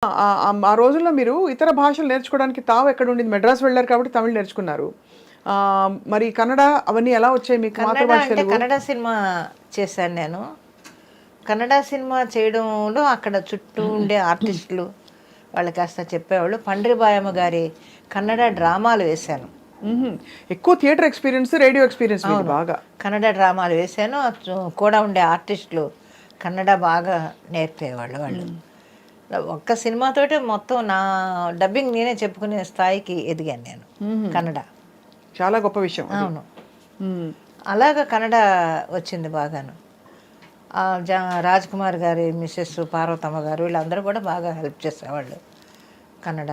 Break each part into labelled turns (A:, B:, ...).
A: ఆ రోజుల్లో మీరు ఇతర భాషలు నేర్చుకోవడానికి తావు ఎక్కడుండింది? మద్రాస్ వెళ్లారు కాబట్టి తమిళ్ నేర్చుకున్నారు. మరి కన్నడ అవన్నీ ఎలా వచ్చాయి మీకు?
B: కన్నడ
A: మాతృభాష
B: అంటే
A: తెలుగు.
B: కన్నడ సినిమా చేశాను నేను. కన్నడ సినిమా చేయడంలో అక్కడ చుట్టూ ఉండే ఆర్టిస్టులు వాళ్ళు కాస్త చెప్పేవాళ్ళు. పండ్రిబాయమ్మ గారి కన్నడ డ్రామాలు వేశాను.
A: హుహు. ఎక్కువ థియేటర్ ఎక్స్‌పీరియన్స్, రేడియో ఎక్స్‌పీరియన్స్ మీది
B: అవును.
A: బాగా.
B: కన్నడ డ్రామాలు వేశాను. కూడా ఉండే ఆర్టిస్టులు కన్నడ బాగా నేర్పేవాళ్ళు వాళ్ళు. ఒక్క సినిమాతోటే మొత్తం నా డబ్బింగ్ నేనే చెప్పుకునే స్థాయికి ఎదిగాను నేను కన్నడ.
A: చాలా గొప్ప విషయం అది.
B: అవును.
A: హ్మ్.
B: అలాగా కన్నడ వచ్చింది బాగాను. రాజ్ కుమార్ గారి మిసెస్ పార్వతమ్మ గారు వీళ్ళందరూ కూడా బాగా హెల్ప్ చేసేవాళ్ళు. కన్నడ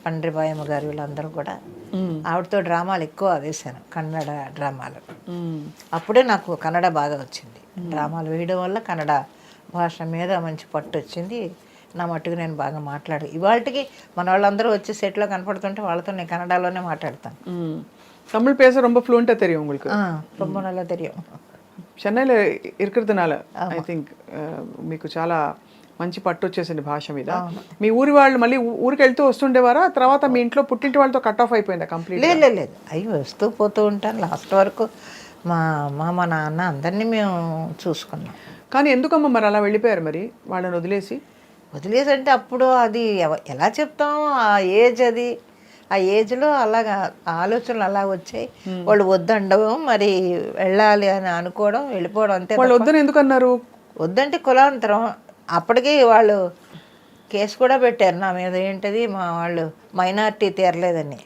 B: పండ్రిబాయమ్మ గారు వీళ్ళందరూ కూడా ఆవిడతో డ్రామాలు ఎక్కువ వేశాను, కన్నడ డ్రామాలు. అప్పుడే నాకు కన్నడ బాగా వచ్చింది. డ్రామాలు వేయడం వల్ల కన్నడ భాష మీద మంచి పట్టు వచ్చింది. నా మట్టుకు నేను బాగా ఇవాళకి మన వాళ్ళందరూ వచ్చి సెట్లో కనపడుతుంటే వాళ్ళతో నేను కన్నడలోనే మాట్లాడతాను.
A: தமிழ் பேச ரொம்ப ஃப்ளூயண்டா தெரியும் உங்களுக்கு.
B: ரொம்ப நல்லா தெரியும்.
A: చెన్నైలో ఇరుకుతునాల ఐ థింక్ మీకు చాలా మంచి పట్టు వచ్చేసింది భాష మీద. మీ ఊరి వాళ్ళు మళ్ళీ ఊరికి వెళ్తూ వస్తుండేవారా? తర్వాత మీ ఇంట్లో పుట్టింటి వాళ్ళతో కట్ ఆఫ్ అయిపోయిందా కంప్లీట్?
B: లేదు. అయ్యి వస్తూ పోతూ ఉంటాను. లాస్ట్ వరకు మా అమ్మ మా నాన్న అందరినీ మేము చూసుకున్నాం.
A: కానీ ఎందుకమ్మా మరి అలా వెళ్ళిపోయారు మరి వాళ్ళని వదిలేసి?
B: అంటే అప్పుడు అది ఎలా చెప్తాం, ఆ ఏజ్ అది, ఆ ఏజ్లో అలాగా ఆలోచనలు అలా వచ్చాయి. వాళ్ళు వద్దండవు, మరి వెళ్ళాలి అని అనుకోవడం, వెళ్ళిపోవడం అంతే.
A: వాళ్ళు వద్దని ఎందుకు అన్నారు?
B: వద్దంటే కులాంతరం. అప్పటికి వాళ్ళు కేసు కూడా పెట్టారు నా మీద. ఏంటది, మా వాళ్ళు మైనార్టీ తీరలేదని,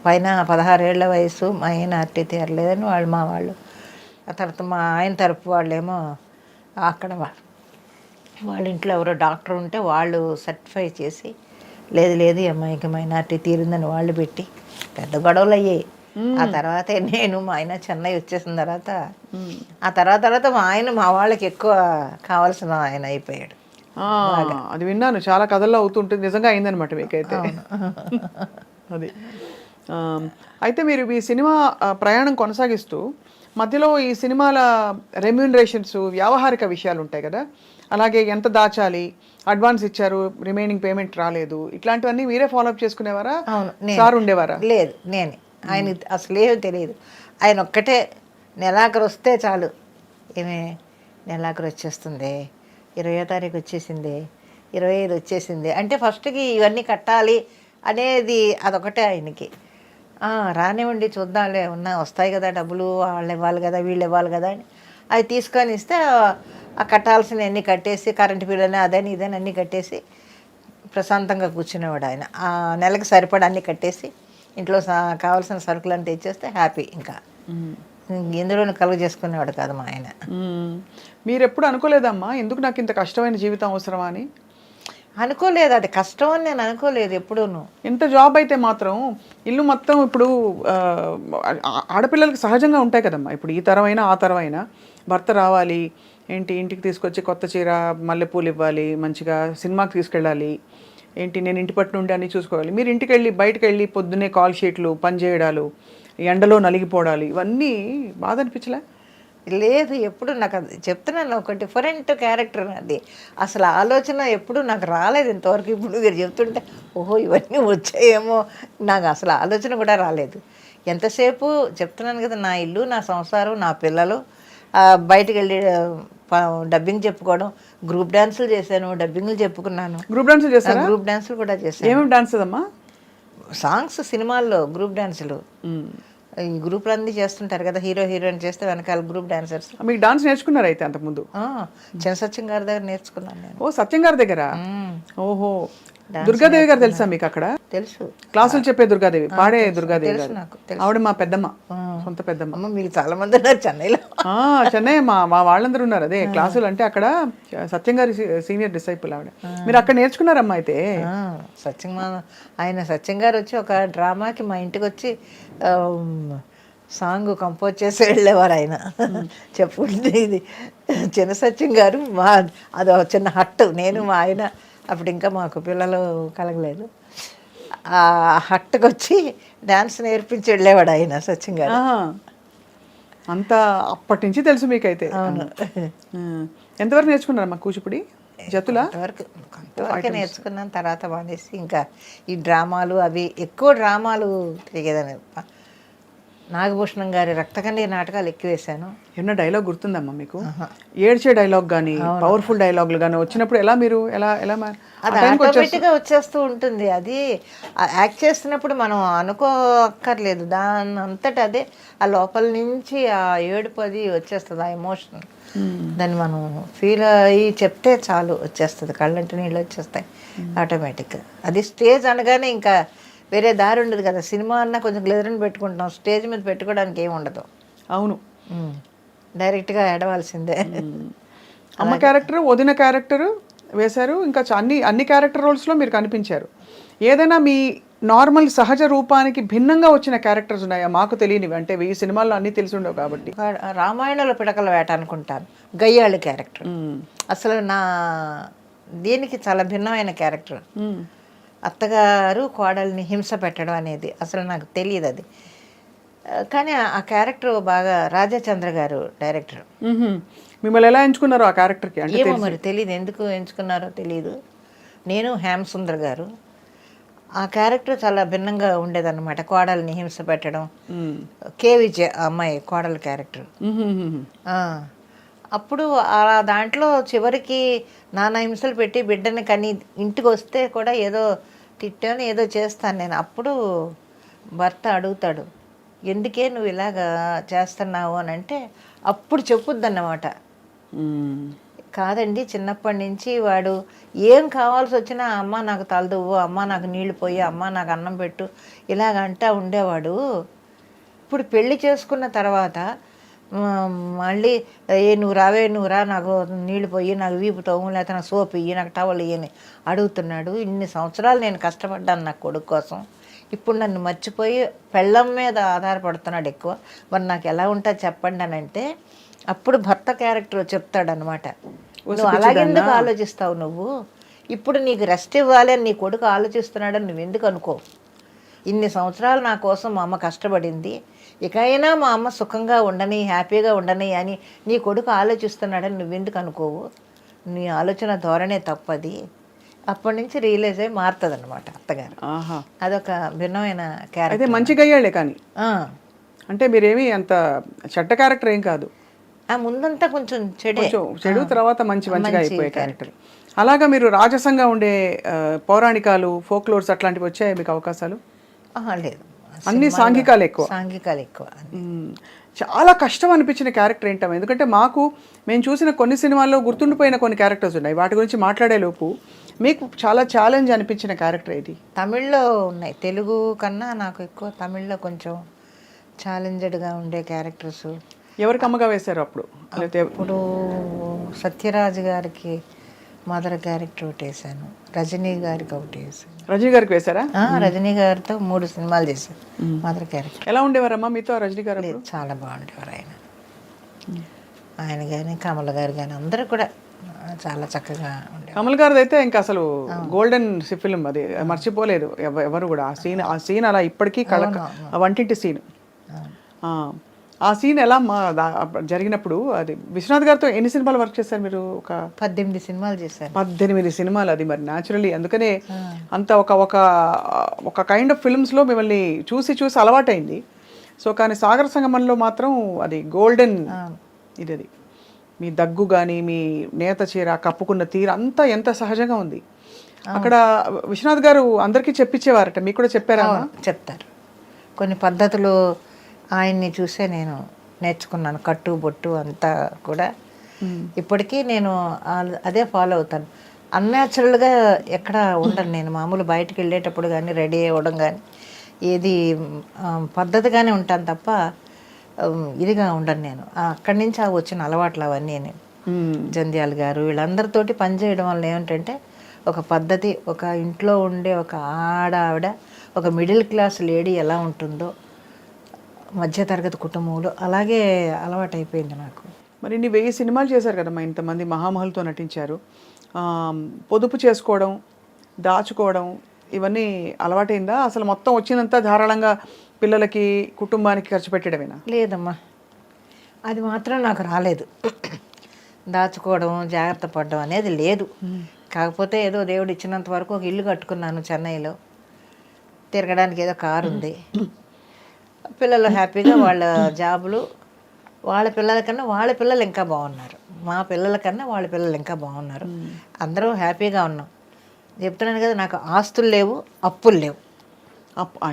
B: పైన 16 ఏళ్ల వయసు మైనార్టీ తీరలేదని మా వాళ్ళు. ఆ తర్వాత మా ఆయన తరపు వాళ్ళేమో అక్కడ వాళ్ళ ఇంట్లో ఎవరో డాక్టర్ ఉంటే వాళ్ళు సర్టిఫై చేసి లేదు ఈ అమ్మాయికి మైనార్టీ తీరిందని వాళ్ళు పెట్టి పెద్ద గొడవలు అయ్యాయి. ఆ తర్వాతే నేను మా ఆయన చెన్నై వచ్చేసిన తర్వాత మా ఆయన మా వాళ్ళకి ఎక్కువ కావాల్సిన ఆయన అయిపోయాడు.
A: అది విన్నాను, చాలా కథల్లో అవుతుంటుంది. నిజంగా అయిందనమాట మీకైతే అది. అయితే మీరు ఈ సినిమా ప్రయాణం కొనసాగిస్తూ మధ్యలో ఈ సినిమాల రెమ్యూనరేషన్స్, వ్యావహారిక విషయాలు ఉంటాయి కదా, అలాగే ఎంత దాచాలి, అడ్వాన్స్ ఇచ్చారు రిమైనింగ్ పేమెంట్ రాలేదు, ఇట్లాంటివన్నీ మీరే ఫాలోఅప్ చేసుకునేవారా? సార్ ఉండేవారా?
B: లేదు, నేనే. ఆయన అసలేమీ తెలియదు. ఆయన ఒక్కటే నెలాఖరు వస్తే చాలు, ఏమే నెలాఖరు వచ్చేస్తుంది, 20వ తారీఖు వచ్చేసింది, 25 వచ్చేసింది అంటే ఫస్ట్కి ఇవన్నీ కట్టాలి అనేది అదొకటే ఆయనకి. రానివ్వండి చూద్దాంలే, వస్తాయి కదా డబ్బులు, వాళ్ళు ఇవ్వాలి కదా వీళ్ళు ఇవ్వాలి కదా అని అవి తీసుకొని ఇస్తే ఆ కట్టాల్సిన అన్నీ కట్టేసి, కరెంటు బిల్లు అని అదని ఇదని అన్నీ కట్టేసి ప్రశాంతంగా కూర్చునేవాడు ఆయన. ఆ నెలకు సరిపడా అన్నీ కట్టేసి ఇంట్లో కావాల్సిన సరుకులు తెచ్చేస్తే హ్యాపీ. ఇంకా ఇందులోనే కలుగు చేసుకునేవాడు కాదు మా ఆయన.
A: మీరు ఎప్పుడు అనుకోలేదమ్మా ఎందుకు నాకు ఇంత కష్టమైన జీవితం అవసరమా అని?
B: అనుకోలేదు, అది కష్టం అని నేను అనుకోలేదు ఎప్పుడూను.
A: ఎంత జాబ్ అయితే మాత్రం ఇల్లు మొత్తం ఇప్పుడు ఆడపిల్లలకి సహజంగా ఉంటాయి కదమ్మా. ఇప్పుడు ఈ తరమైనా ఆ తరమైనా భర్త రావాలి, ఏంటి ఇంటికి తీసుకొచ్చి కొత్త చీర మల్లెపూలు ఇవ్వాలి, మంచిగా సినిమాకి తీసుకెళ్ళాలి, ఏంటి నేను ఇంటి పట్టు నుండి అన్నీ చూసుకోవాలి. మీరు ఇంటికి వెళ్ళి బయటకు వెళ్ళి పొద్దున్నే కాల్ షీట్లు పని చేయడాలు, ఎండలో నలిగిపోవడాలు, ఇవన్నీ బాధ అనిపించలే?
B: లేదు, ఎప్పుడు నాకు అది చెప్తున్నాను, ఒక డిఫరెంట్ క్యారెక్టర్ అది. అసలు ఆలోచన ఎప్పుడు నాకు రాలేదు ఇంతవరకు. ఇప్పుడు మీరు చెప్తుంటే ఓహో ఇవన్నీ వచ్చాయేమో, నాకు అసలు ఆలోచన కూడా రాలేదు. ఎంతసేపు చెప్తున్నాను కదా, నా ఇల్లు, నా సంసారం, నా పిల్లలు, బయటకు వెళ్ళి డబ్బింగ్ చెప్పుకోవడం, గ్రూప్ డాన్సులు చేశాను, డబ్బింగ్లు చెప్పుకున్నాను.
A: గ్రూప్ డాన్సులు చేశాను?
B: గ్రూప్ డాన్సులు కూడా చేశాను.
A: ఏమేమి డాన్స్ అమ్మా?
B: సాంగ్స్, సినిమాల్లో గ్రూప్ డాన్సులు. ఈ గ్రూప్లు అన్నీ చేస్తుంటారు కదా, హీరో హీరోయిన్ చేస్తే వెనకాల గ్రూప్ డాన్సర్స్.
A: మీకు డాన్స్ నేర్చుకున్నారు అయితే అంతకుముందు?
B: చిన్న సత్యం గారి దగ్గర నేర్చుకున్నాను నేను.
A: ఓ, సత్యం గారి దగ్గర? ఓహో. దుర్గాదేవి గారు తెలుసా మీకు? అక్కడ
B: తెలుసు,
A: క్లాసులు చెప్పే దుర్గాదేవి, పాడే దుర్గాదేవి గారు.
B: నాకు
A: ఆవిడ మా పెద్దమ్మ, సొంత పెద్దమ్మ.
B: మీకు చాలా మంది ఉన్నారు చెన్నైలో.
A: చెన్నై మా వాళ్ళందరూ ఉన్నారు. అదే క్లాసులు అంటే అక్కడ సత్యం గారి సీనియర్ డిసైపుల్ ఆవిడ. మీరు అక్కడ నేర్చుకున్నారమ్మా అయితే?
B: సత్యం గారు వచ్చి ఒక డ్రామాకి మా ఇంటికి వచ్చి సాంగ్ కంపోజ్ చేసి వెళ్ళేవారు ఆయన. చెప్పుకుంటే ఇది చిన్న సత్యం గారు అది చిన్న హట్టు, నేను మా ఆయన అప్పుడు ఇంకా మాకు పిల్లలు కలగలేదు. ఆ హట్టుకు వచ్చి డ్యాన్స్ నేర్పించి వెళ్ళేవాడు ఆయన సత్యం గారు.
A: అంతా అప్పటి నుంచి తెలుసు మీకైతే? ఎంతవరకు నేర్చుకున్నారమ్మా కూచిపూడి? జతులా?
B: కొంతవరకు నేర్చుకున్నాను, తర్వాత మానేసి ఇంకా ఈ డ్రామాలు అవి ఎక్కువ డ్రామాలు తిరిగేదాన్ని. నాగభూషణం గారి రక్తకన్నీరు నాటకాలు ఎక్కువ వేశాను.
A: ఏమన్నా డైలాగ్ గుర్తుందమ్మా మీకు? ఏడ్చే డైలాగ్ కానీ పవర్ఫుల్ డైలాగులు కానీ వచ్చినప్పుడు ఎలా మీరు ఎలా ఎలా
B: అది ఆటోమేటిక్గా వచ్చేస్తూ ఉంటుంది. అది యాక్ట్ చేస్తున్నప్పుడు మనం అనుకోక్కర్లేదు, దాని అంతటా అదే ఆ లోపల నుంచి ఆ ఏడుపు అది వచ్చేస్తుంది, ఆ ఎమోషన్. దాన్ని మనం ఫీల్ అయ్యి చెప్తే చాలు వచ్చేస్తుంది, కళ్ళంటి నీళ్ళు వచ్చేస్తాయి ఆటోమేటిక్గా. అది స్టేజ్ అనగానే ఇంకా వేరే దారి ఉండదు కదా. సినిమా అన్నా కొంచెం గ్లిజరిన్ పెట్టుకుంటాం, స్టేజ్ మీద పెట్టుకోవడానికి ఏమి ఉండదు.
A: అవును,
B: డైరెక్ట్గా ఏడవలసిందే.
A: అమ్మ క్యారెక్టర్, వదిన క్యారెక్టర్ వేశారు, ఇంకా అన్ని క్యారెక్టర్ రోల్స్లో మీరు కనిపించారు. ఏదైనా మీ నార్మల్ సహజ రూపానికి భిన్నంగా వచ్చిన క్యారెక్టర్స్ ఉన్నాయా మాకు తెలియనివి? అంటే ఈ సినిమాల్లో అన్నీ తెలిసి ఉండవు కాబట్టి.
B: రామాయణంలో పిడకల వేట అనుకుంటాను, గయ్యాళి క్యారెక్టర్. అసలు నా దీనికి చాలా భిన్నమైన క్యారెక్టర్. అత్తగారు కోడల్ని హింస పెట్టడం అనేది అసలు నాకు తెలియదు అది. కానీ ఆ క్యారెక్టర్ బాగా రాజాచంద్ర గారు డైరెక్టర్.
A: మిమ్మల్ని ఎలా ఎంచుకున్నారో ఆ క్యారెక్టర్కి? అంటే
B: ఏమో మరి తెలియదు, ఎందుకు ఎంచుకున్నారో తెలియదు. నేను హేమసుందర్ గారు ఆ క్యారెక్టర్ చాలా భిన్నంగా ఉండేదన్నమాట. కోడల్ని హింస పెట్టడం. కే విజయ అమ్మాయి కోడల క్యారెక్టర్. అప్పుడు ఆ దాంట్లో చివరికి నానా హింసలు పెట్టి బిడ్డని కని ఇంటికి వస్తే కూడా ఏదో తిట్టాను, ఏదో చేస్తాను నేను. అప్పుడు భర్త అడుగుతాడు, ఎందుకే నువ్వు ఇలాగా చేస్తున్నావు అని అంటే అప్పుడు చెప్పుద్దన్నమాట. కాదండి, చిన్నప్పటి నుంచి వాడు ఏం కావాల్సి వచ్చినా అమ్మ నాకు తలదువ్వు, అమ్మ నాకు నీళ్లు పోయి, అమ్మ నాకు అన్నం పెట్టు ఇలాగంటా ఉండేవాడు. ఇప్పుడు పెళ్లి చేసుకున్న తర్వాత మళ్ళీ నువ్వు రా నాకు నీళ్లు పోయి, నాకు వీపు తవ్వు, లేకపోతే నాకు సోపు ఇయ్యి, నాకు టవల్ ఇయ్యని అడుగుతున్నాడు. ఇన్ని సంవత్సరాలు నేను కష్టపడ్డాను నా కొడుకు కోసం, ఇప్పుడు నన్ను మర్చిపోయి పెళ్ళం మీద ఆధారపడుతున్నాడు ఎక్కువ. మరి నాకు ఎలా ఉంటుంది చెప్పండి అని అంటే అప్పుడు భర్త క్యారెక్టర్ చెప్తాడనమాట, నువ్వు అలాగెందుకు ఆలోచిస్తావు, నువ్వు ఇప్పుడు నీకు రెస్ట్ ఇవ్వాలి అని నీ కొడుకు ఆలోచిస్తున్నాడని నువ్వు ఎందుకు అనుకో. ఇన్ని సంవత్సరాలు నా కోసం మా అమ్మ కష్టపడింది, ఇకైనా మా అమ్మ సుఖంగా ఉండని, హ్యాపీగా ఉండని అని నీ కొడుకు ఆలోచిస్తున్నాడని నువ్వెందుకు అనుకోవు. నీ ఆలోచన ధోరణే తప్పది. అప్పటి నుంచి రియలైజ్ అయ్యి మారుతుంది అనమాట అత్తగారు. అదొక భిన్నమైన క్యారెక్టర్.
A: అయితే మంచిగా అయ్యాడే కానీ, అంటే మీరేమి అంత చెడ్డ క్యారెక్టర్ ఏం కాదు.
B: ముందంతా కొంచెం
A: చెడు, తర్వాత మంచిగా అయిపోయే క్యారెక్టర్. అలాగా మీరు రాజసంగా ఉండే పౌరాణికాలు, ఫోక్లోర్స్ అట్లాంటివి వచ్చాయి మీకు అవకాశాలు?
B: లేదు,
A: అన్ని సాంఘికాలు ఎక్కువ. చాలా కష్టం అనిపించిన క్యారెక్టర్ ఏంటమ్మా? ఎందుకంటే మేము చూసిన కొన్ని సినిమాల్లో గుర్తుండిపోయిన కొన్ని క్యారెక్టర్స్ ఉన్నాయి, వాటి గురించి మాట్లాడేలోపు మీకు చాలా ఛాలెంజ్ అనిపించిన క్యారెక్టర్ ఏది?
B: తమిళ్లో ఉన్నాయి, తెలుగు కన్నా నాకు ఎక్కువ తమిళ్లో కొంచెం ఛాలెంజ్డ్గా ఉండే క్యారెక్టర్స్.
A: ఎవరికి అమ్మగా వేశారు అప్పుడు?
B: ఇప్పుడు సత్యరాజ్ గారికి మదర్ క్యారెక్టర్ ఒకటి వేసాను, రజనీ గారికి ఒకటి వేసాను.
A: రజనీ గారికి వేశారా?
B: రజనీ గారితో 3 సినిమాలు చేశాను మదర్ క్యారెక్టర్.
A: ఎలా ఉండేవారమ్మా మీతో రజనీ గారు?
B: చాలా బాగుండేవారు ఆయన కానీ కమల్ గారు కానీ అందరూ కూడా చాలా చక్కగా ఉండేవారు.
A: కమల్ గారిది అయితే ఇంకా అసలు గోల్డెన్ ఫిల్మ్, అది మర్చిపోలేదు ఎవరు కూడా. ఆ సీన్ అలా ఇప్పటికీ వంటింటి సీన్, ఆ సీన్ ఎలా జరిగినప్పుడు. అది విశ్వనాథ్ గారితో ఎన్ని సినిమాలు వర్క్ చేశారు మీరు? ఒక
B: 18 సినిమాలు చేశారు.
A: 18 సినిమాలు. అది మరి న్యాచురలీ అందుకనే అంత ఒక కైండ్ ఆఫ్ ఫిల్మ్స్లో మిమ్మల్ని చూసి అలవాటైంది. సో కానీ సాగర సంగమంలో మాత్రం అది గోల్డెన్ ఇది. అది మీ దగ్గు కానీ, మీ నేత చీర, కప్పుకున్న తీరు అంతా ఎంత సహజంగా ఉంది. అక్కడ విశ్వనాథ్ గారు అందరికీ చెప్పించేవారట, మీకు కూడా చెప్పారా?
B: చెప్తారు. కొన్ని పద్ధతులు ఆయన్ని చూసే నేను నేర్చుకున్నాను, కట్టు బొట్టు అంతా కూడా. ఇప్పటికీ నేను అదే ఫాలో అవుతాను. అన్యాచురల్గా ఎక్కడ ఉండను నేను. మామూలు బయటకు వెళ్ళేటప్పుడు కానీ, రెడీ అవ్వడం కానీ ఏది పద్ధతిగానే ఉంటాను తప్ప ఇదిగా ఉండను నేను. అక్కడి నుంచి వచ్చిన అలవాట్లు అవన్నీ. నేను జంధ్యాల గారు వీళ్ళందరితోటి పనిచేయడం వల్ల ఏమిటంటే ఒక పద్ధతి, ఒక ఇంట్లో ఉండే ఒక ఆవిడ, ఒక మిడిల్ క్లాస్ లేడీ ఎలా ఉంటుందో మధ్యతరగతి కుటుంబంలో అలాగే అలవాటు అయిపోయింది నాకు.
A: మరి ఇన్ని 1000 సినిమాలు చేశారు కదమ్మా, ఇంతమంది మహామహులతో నటించారు. పొదుపు చేసుకోవడం, దాచుకోవడం ఇవన్నీ అలవాటైందా? అసలు మొత్తం వచ్చినంత ధారాళంగా పిల్లలకి, కుటుంబానికి ఖర్చు పెట్టడమేనా?
B: లేదమ్మా, అది మాత్రం నాకు రాలేదు. దాచుకోవడం జాగ్రత్త పడడం అనేది లేదు. కాకపోతే ఏదో దేవుడు ఇచ్చినంత వరకు ఒక ఇల్లు కట్టుకున్నాను చెన్నైలో, తిరగడానికి ఏదో కారు ఉంది, పిల్లలు హ్యాపీగా వాళ్ళ జాబులు, వాళ్ళ పిల్లల కన్నా వాళ్ళ పిల్లలు ఇంకా బాగున్నారు, మా పిల్లల కన్నా వాళ్ళ పిల్లలు ఇంకా బాగున్నారు, అందరూ హ్యాపీగా ఉన్నాం. చెప్తున్నాను కదా, నాకు ఆస్తులు లేవు, అప్పులు లేవు.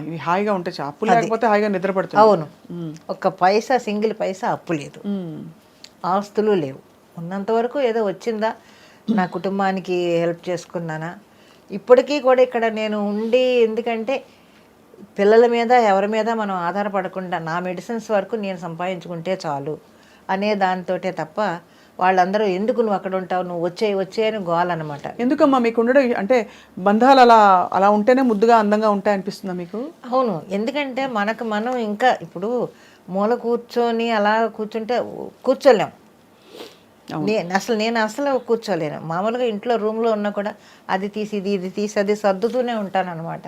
A: ఇవి హాయిగా ఉంటే అప్పు లేకపోతే హాయిగా నిద్రపడుతుంది.
B: అవును, ఒక్క పైసా సింగిల్ పైసా అప్పు లేదు, ఆస్తులు లేవు. ఉన్నంత వరకు ఏదో వచ్చిందా, నా కుటుంబానికి హెల్ప్ చేసుకున్నానా. ఇప్పటికీ కూడా ఇక్కడ నేను ఉండి, ఎందుకంటే పిల్లల మీద ఎవరి మీద మనం ఆధారపడకుండా నా మెడిసిన్స్ వరకు నేను సంపాదించుకుంటే చాలు అనే దానితోటే తప్ప, వాళ్ళందరూ ఎందుకు నువ్వు అక్కడ ఉంటావు, నువ్వు వచ్చే అని గోలన్నమాట.
A: ఎందుకమ్మా మీకు ఉండడం, అంటే బంధాలు అలా అలా ఉంటేనే ముద్దుగా అందంగా ఉంటాయి అనిపిస్తుందా మీకు?
B: అవును, ఎందుకంటే మనం ఇంకా ఇప్పుడు మూల కూర్చొని అలా కూర్చుంటే కూర్చోలేం. నేను అసలు కూర్చోలేను. మామూలుగా ఇంట్లో రూమ్లో ఉన్నా కూడా అది తీసి ఇది తీసి అది సర్దుతూనే ఉంటాను అనమాట.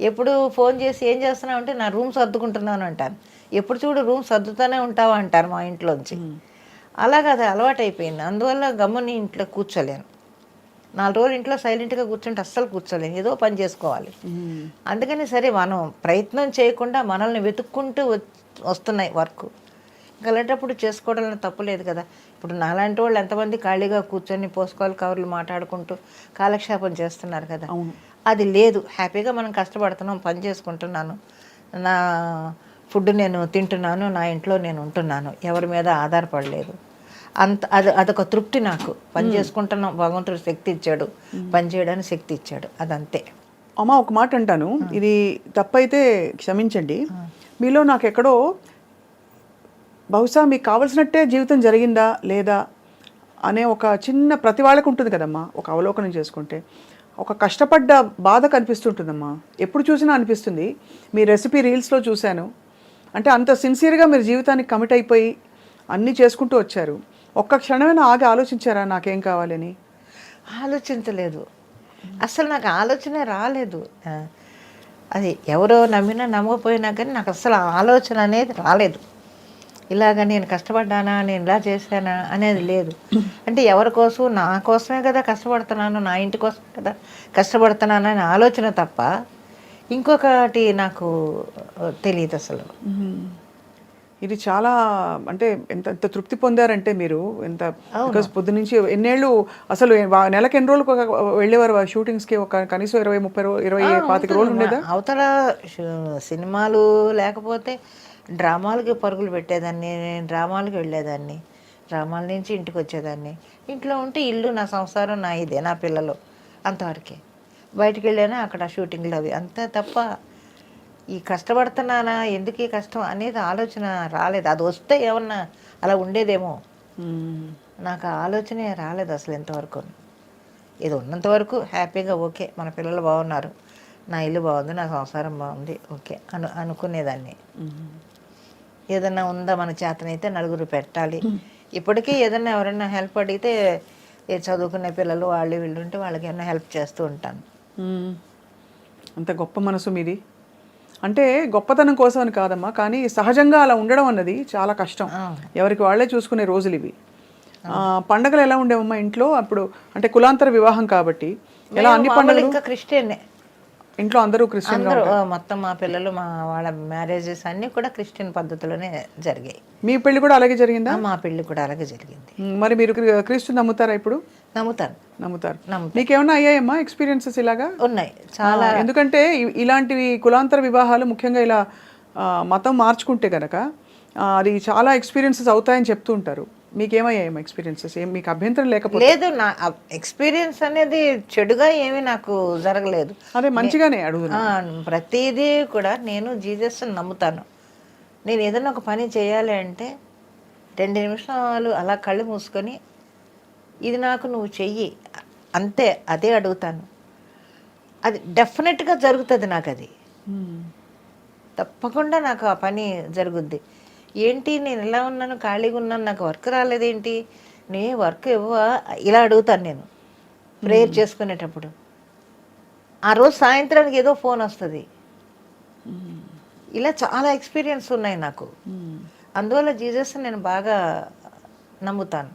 B: ఎప్పుడు ఫోన్ చేసి ఏం చేస్తున్నావు అంటే నా రూమ్ సర్దుకుంటున్నాను అంటాను. ఎప్పుడు చూడు రూమ్ సర్దుతూనే ఉంటావా అంటారు మా ఇంట్లోంచి. అలాగే అది అలవాటు అయిపోయింది. అందువల్ల గమ్ముని ఇంట్లో కూర్చోలేను. 4 రోజులు ఇంట్లో సైలెంట్గా కూర్చుంటే అస్సలు కూర్చోలేను, ఏదో పని చేసుకోవాలి. అందుకని సరే మనం ప్రయత్నం చేయకుండా మనల్ని వెతుక్కుంటూ వస్తున్నాయి వర్క్. ఇంకా అలాంటప్పుడు చేసుకోవడంలో తప్పు లేదు కదా. ఇప్పుడు నాలాంటి వాళ్ళు ఎంతమంది ఖాళీగా కూర్చొని పోసుకోవాలి కవర్లు మాట్లాడుకుంటూ కాలక్షేపం చేస్తున్నారు కదా. అది లేదు, హ్యాపీగా మనం కష్టపడుతున్నాం, పని చేసుకుంటున్నాను, నా ఫుడ్ నేను తింటున్నాను, నా ఇంట్లో నేను ఉంటున్నాను, ఎవరి మీద ఆధారపడలేదు. అదొక తృప్తి నాకు. పని చేసుకుంటున్నాం, భగవంతుడు శక్తి ఇచ్చాడు, పని చేయడానికి శక్తి ఇచ్చాడు, అదంతే.
A: అమ్మ ఒక మాట అంటాను, ఇది తప్పైతే క్షమించండి. మీలో నాకు ఎక్కడో బహుశా మీకు కావలసినట్టే జీవితం జరిగిందా లేదా అనే ఒక చిన్న ప్రతి వాళ్ళకు ఉంటుంది కదమ్మా, ఒక అవలోకనం చేసుకుంటే ఒక కష్టపడ్డ బాధ కనిపిస్తుంటుందమ్మా. ఎప్పుడు చూసినా అనిపిస్తుంది. మీ రెసిపీ రీల్స్లో చూశాను, అంటే అంత సిన్సియర్గా మీరు జీవితానికి కమిట్ అయిపోయి అన్నీ చేసుకుంటూ వచ్చారు. ఒక్క క్షణమైనా ఆగి ఆలోచించారా నాకేం కావాలని?
B: ఆలోచించలేదు, అసలు నాకు ఆలోచనే రాలేదు. అది ఎవరో నమ్మినా నమ్మకపోయినా కానీ నాకు అసలు ఆలోచన అనేది రాలేదు. ఇలాగ నేను కష్టపడ్డానా, నేను ఇలా చేశానా అనేది లేదు. అంటే ఎవరి కోసం, నా కోసమే కదా కష్టపడుతున్నాను, నా ఇంటి కోసం కదా కష్టపడుతున్నాను అనే ఆలోచన తప్ప ఇంకొకటి నాకు తెలియదు అసలు.
A: ఇది చాలా, అంటే ఎంత తృప్తి పొందారంటే మీరు, ఎంత పొద్దు నుంచి ఎన్నేళ్ళు అసలు నెలకు ఎన్ని రోజులు వెళ్ళేవారు షూటింగ్స్కి? ఒక కనీసం 20-30 రోజులు ఉండేదా?
B: అవతల సినిమాలు లేకపోతే డ్రామాలకి పరుగులు పెట్టేదాన్ని, నేను డ్రామాలకు వెళ్ళేదాన్ని, డ్రామాల నుంచి ఇంటికి వచ్చేదాన్ని. ఇంట్లో ఉంటే ఇల్లు నా సంసారం, నా ఇదే, నా పిల్లలు, అంతవరకే. బయటికి వెళ్ళానా అక్కడ షూటింగ్లు అవి, అంతే తప్ప ఈ కష్టపడుతున్నానా, ఎందుకు ఈ కష్టం అనేది ఆలోచన రాలేదు. అది వస్తే ఏమన్నా అలా ఉండేదేమో, నాకు ఆలోచనే రాలేదు అసలు ఇంతవరకు. ఇది ఉన్నంత వరకు హ్యాపీగా ఓకే, మన పిల్లలు బాగున్నారు, నా ఇల్లు బాగుంది, నా సంసారం బాగుంది, ఓకే అనుకునేదాన్ని. ఏదన్నా ఉందా మన చేతనైతే నలుగురు పెట్టాలి. ఇప్పటికీ ఏదన్నా ఎవరైనా హెల్ప్ అడిగితే, చదువుకునే పిల్లలు వాళ్ళు వీళ్ళు ఉంటే వాళ్ళకి ఏమైనా హెల్ప్ చేస్తూ ఉంటాను.
A: అంత గొప్ప మనసు మీది. అంటే గొప్పతనం కోసం అని కాదమ్మా, కానీ సహజంగా అలా ఉండడం అన్నది చాలా కష్టం. ఎవరికి వాళ్ళే చూసుకునే రోజులు ఇవి. పండగలు ఎలా ఉండేవమ్మా ఇంట్లో అప్పుడు? అంటే కులాంతర వివాహం కాబట్టి ఎలా అన్ని పండుగలు?
B: ఇంకా క్రిస్టియన్
A: ఇంట్లో అందరూ క్రిస్టియన్?
B: మొత్తం మా పిల్లలు, మా వాళ్ళ మ్యారేజెస్ అన్నీ కూడా క్రిస్టియన్ పద్ధతిలోనే జరిగాయి.
A: మీ పెళ్లి కూడా అలాగే జరిగిందా?
B: మా పెళ్లి కూడా అలాగే జరిగింది.
A: మరి మీరు క్రీస్తు నమ్ముతారా ఇప్పుడు?
B: నమ్ముతారు.
A: మీకేమన్నా అయ్యాయమ్మా ఎక్స్పీరియన్సెస్ ఇలాగా?
B: ఉన్నాయి చాలా. ఎందుకంటే
A: ఇలాంటివి కులాంతర వివాహాలు ముఖ్యంగా ఇలా మతం మార్చుకుంటే కనుక అది చాలా ఎక్స్పీరియన్సెస్ అవుతాయని చెప్తూ ఉంటారు. మీకేమయ్యాయమ్మా ఎక్స్పీరియన్సెస్? లేదు,
B: నా ఎక్స్పీరియన్స్ అనేది చెడుగా ఏమీ నాకు జరగలేదు.
A: అదే మంచిగానే అడుగుతున్నా.
B: ప్రతిదీ కూడా నేను జీసస్ నమ్ముతాను. నేను ఏదైనా ఒక పని చేయాలి అంటే 2 నిమిషాలు అలా కళ్ళు మూసుకొని ఇది నాకు నువ్వు చెయ్యి అంతే, అదే అడుగుతాను. అది డెఫినెట్గా జరుగుతుంది. నాకు అది తప్పకుండా నాకు ఆ పని జరుగుద్ది. ఏంటి నేను ఎలా ఉన్నాను, ఖాళీగా ఉన్నాను, నాకు వర్క్ రాలేదేంటి, నే వర్క్ ఇవ్వవా, ఇలా అడుగుతాను నేను ప్రేయర్ చేసుకునేటప్పుడు. ఆ రోజు సాయంత్రానికి ఏదో ఫోన్ వస్తుంది. ఇలా చాలా ఎక్స్పీరియన్స్ ఉన్నాయి నాకు. అందువల్ల జీసస్ నేను బాగా నమ్ముతాను.